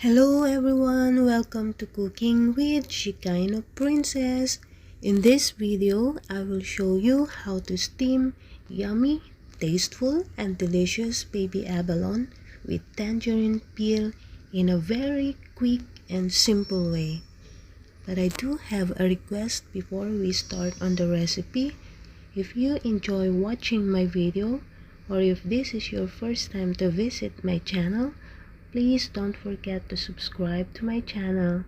Hello everyone, welcome to Cooking with Shikaino Princess. In this video, I will show you how to steam yummy, tasteful, and delicious baby abalone with tangerine peel in a very quick and simple way. But I do have a request before we start on the recipe. If you enjoy watching my video, or if this is your first time to visit my channel, please don't forget to subscribe to my channel.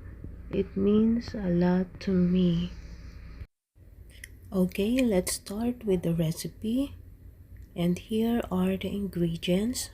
It means a lot to me. Okay, let's start with the recipe. And here are the ingredients.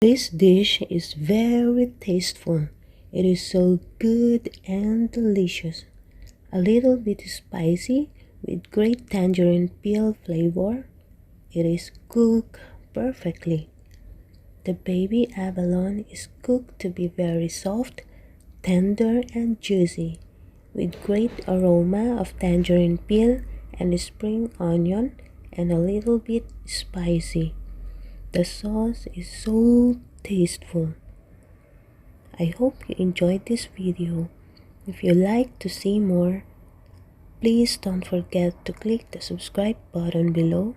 This dish is very tasteful. It is so good and delicious. A little bit spicy with great tangerine peel flavor. It is cooked perfectly. The baby abalone is cooked to be very soft, tender and juicy, with great aroma of tangerine peel and spring onion and a little bit spicy. The sauce is so tasteful. I hope you enjoyed this video. If you like to see more, please don't forget to click the subscribe button below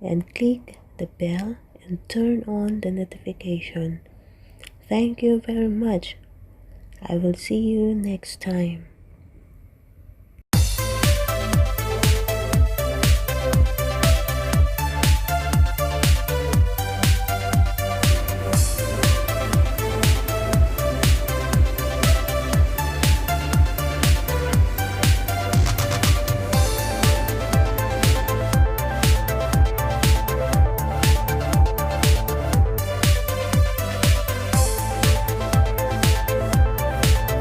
and click the bell and turn on the notification. Thank you very much. I will see you next time.